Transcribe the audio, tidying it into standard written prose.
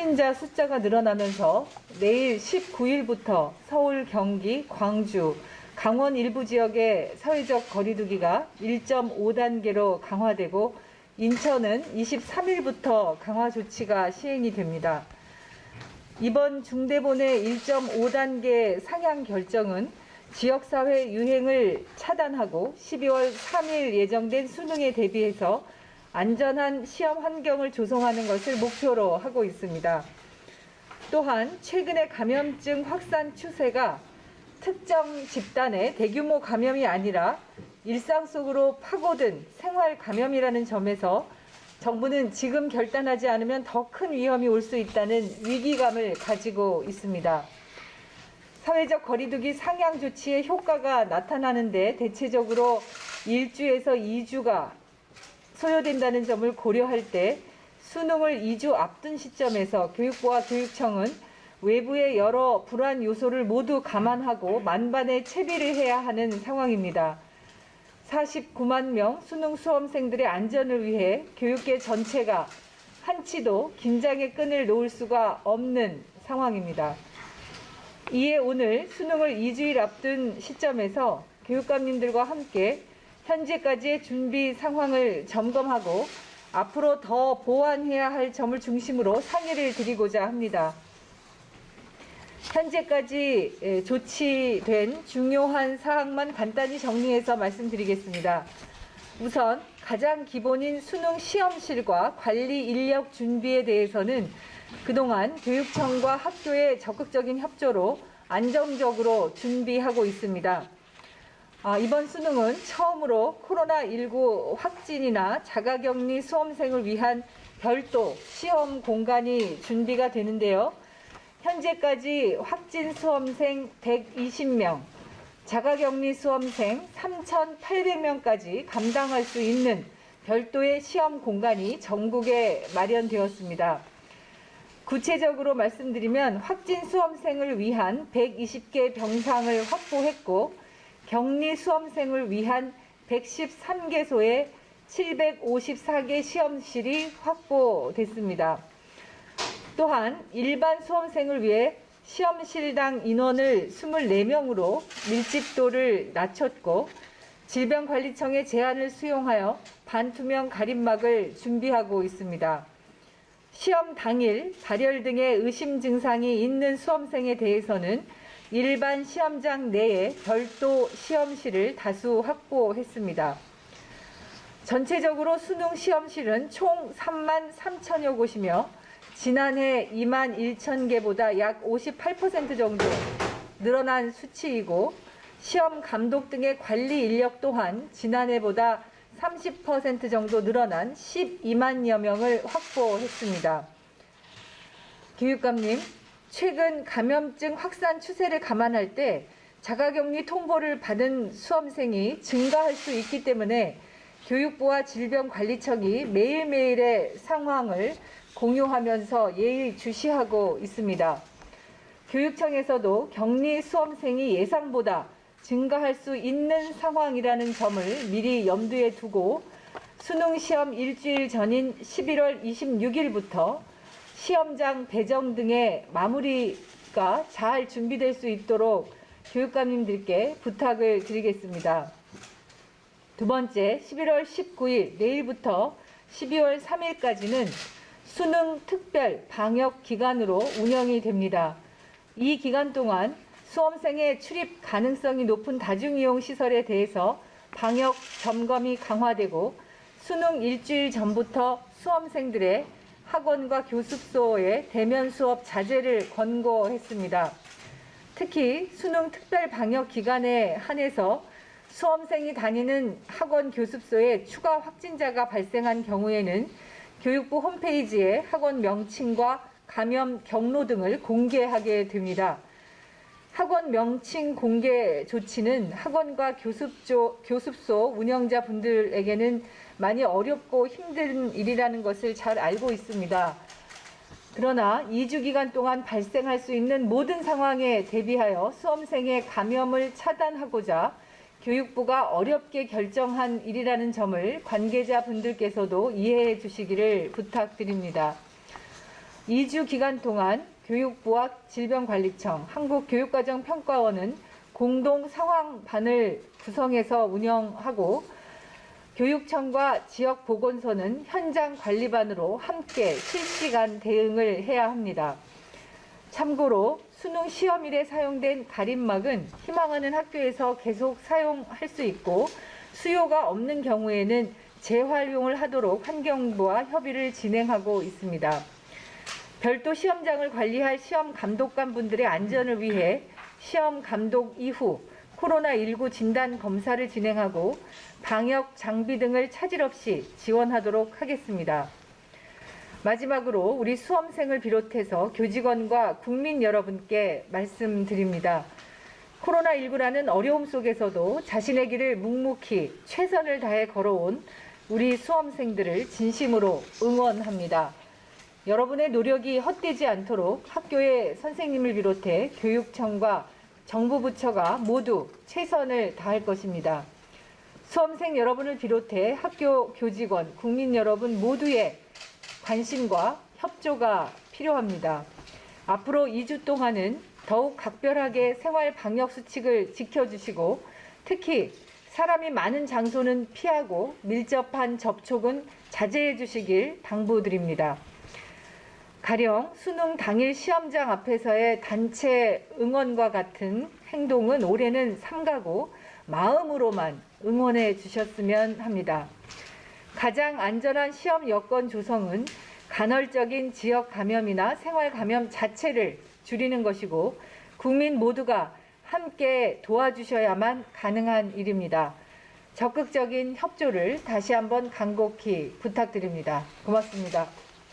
확진자 숫자가 늘어나면서 내일 19일부터 서울, 경기, 광주, 강원 일부 지역의 사회적 거리두기가 1.5단계로 강화되고 인천은 23일부터 강화 조치가 시행이 됩니다. 이번 중대본의 1.5단계 상향 결정은 지역사회 유행을 차단하고 12월 3일 예정된 수능에 대비해서 안전한 시험 환경을 조성하는 것을 목표로 하고 있습니다. 또한 최근의 감염증 확산 추세가 특정 집단의 대규모 감염이 아니라 일상 속으로 파고든 생활 감염이라는 점에서 정부는 지금 결단하지 않으면 더 큰 위험이 올 수 있다는 위기감을 가지고 있습니다. 사회적 거리두기 상향 조치의 효과가 나타나는데 대체적으로 1주에서 2주가 소요된다는 점을 고려할 때 수능을 2주 앞둔 시점에서 교육부와 교육청은 외부의 여러 불안 요소를 모두 감안하고 만반의 채비를 해야 하는 상황입니다. 49만 명 수능 수험생들의 안전을 위해 교육계 전체가 한치도 긴장의 끈을 놓을 수가 없는 상황입니다. 이에 오늘 수능을 2주일 앞둔 시점에서 교육감님들과 함께 현재까지의 준비 상황을 점검하고 앞으로 더 보완해야 할 점을 중심으로 상의를 드리고자 합니다. 현재까지 조치된 중요한 사항만 간단히 정리해서 말씀드리겠습니다. 우선 가장 기본인 수능 시험실과 관리 인력 준비에 대해서는 그동안 교육청과 학교의 적극적인 협조로 안정적으로 준비하고 있습니다. 이번 수능은 처음으로 코로나19 확진이나 자가격리 수험생을 위한 별도 시험 공간이 준비가 되는데요. 현재까지 확진 수험생 120명, 자가격리 수험생 3,800명까지 감당할 수 있는 별도의 시험 공간이 전국에 마련되었습니다. 구체적으로 말씀드리면 확진 수험생을 위한 120개 병상을 확보했고 격리 수험생을 위한 113개소의 754개 시험실이 확보됐습니다. 또한 일반 수험생을 위해 시험실당 인원을 24명으로 밀집도를 낮췄고 질병관리청의 제안을 수용하여 반투명 가림막을 준비하고 있습니다. 시험 당일 발열 등의 의심 증상이 있는 수험생에 대해서는 일반 시험장 내에 별도 시험실을 다수 확보했습니다. 전체적으로 수능 시험실은 총 3만 3천여 곳이며 지난해 2만 1천 개보다 약 58% 정도 늘어난 수치이고 시험 감독 등의 관리 인력 또한 지난해보다 30% 정도 늘어난 12만여 명을 확보했습니다. 교육감님, 최근 감염증 확산 추세를 감안할 때 자가격리 통보를 받은 수험생이 증가할 수 있기 때문에 교육부와 질병관리청이 매일매일의 상황을 공유하면서 예의주시하고 있습니다. 교육청에서도 격리 수험생이 예상보다 증가할 수 있는 상황이라는 점을 미리 염두에 두고 수능 시험 일주일 전인 11월 26일부터 시험장 배정 등의 마무리가 잘 준비될 수 있도록 교육감님들께 부탁을 드리겠습니다. 두 번째, 11월 19일 내일부터 12월 3일까지는 수능 특별 방역 기간으로 운영이 됩니다. 이 기간 동안 수험생의 출입 가능성이 높은 다중이용 시설에 대해서 방역 점검이 강화되고 수능 일주일 전부터 수험생들의 학원과 교습소의 대면 수업 자제를 권고했습니다. 특히 수능 특별 방역 기간에 한해서 수험생이 다니는 학원 교습소에 추가 확진자가 발생한 경우에는 교육부 홈페이지에 학원 명칭과 감염 경로 등을 공개하게 됩니다. 학원 명칭 공개 조치는 학원과 교습소 운영자분들에게는 많이 어렵고 힘든 일이라는 것을 잘 알고 있습니다. 그러나 2주 기간 동안 발생할 수 있는 모든 상황에 대비하여 수험생의 감염을 차단하고자 교육부가 어렵게 결정한 일이라는 점을 관계자분들께서도 이해해 주시기를 부탁드립니다. 2주 기간 동안 교육부와 질병관리청, 한국교육과정평가원은 공동 상황반을 구성해서 운영하고 교육청과 지역보건소는 현장 관리반으로 함께 실시간 대응을 해야 합니다. 참고로 수능 시험일에 사용된 가림막은 희망하는 학교에서 계속 사용할 수 있고 수요가 없는 경우에는 재활용을 하도록 환경부와 협의를 진행하고 있습니다. 별도 시험장을 관리할 시험 감독관 분들의 안전을 위해 시험 감독 이후 코로나19 진단 검사를 진행하고 방역 장비 등을 차질 없이 지원하도록 하겠습니다. 마지막으로 우리 수험생을 비롯해서 교직원과 국민 여러분께 말씀드립니다. 코로나19라는 어려움 속에서도 자신의 길을 묵묵히 최선을 다해 걸어온 우리 수험생들을 진심으로 응원합니다. 여러분의 노력이 헛되지 않도록 학교의 선생님을 비롯해 교육청과 정부 부처가 모두 최선을 다할 것입니다. 수험생 여러분을 비롯해 학교 교직원, 국민 여러분 모두의 관심과 협조가 필요합니다. 앞으로 2주 동안은 더욱 각별하게 생활 방역 수칙을 지켜주시고 특히 사람이 많은 장소는 피하고 밀접한 접촉은 자제해 주시길 당부드립니다. 가령 수능 당일 시험장 앞에서의 단체 응원과 같은 행동은 올해는 삼가고 마음으로만 응원해 주셨으면 합니다. 가장 안전한 시험 여건 조성은 간헐적인 지역 감염이나 생활 감염 자체를 줄이는 것이고 국민 모두가 함께 도와주셔야만 가능한 일입니다. 적극적인 협조를 다시 한번 간곡히 부탁드립니다. 고맙습니다.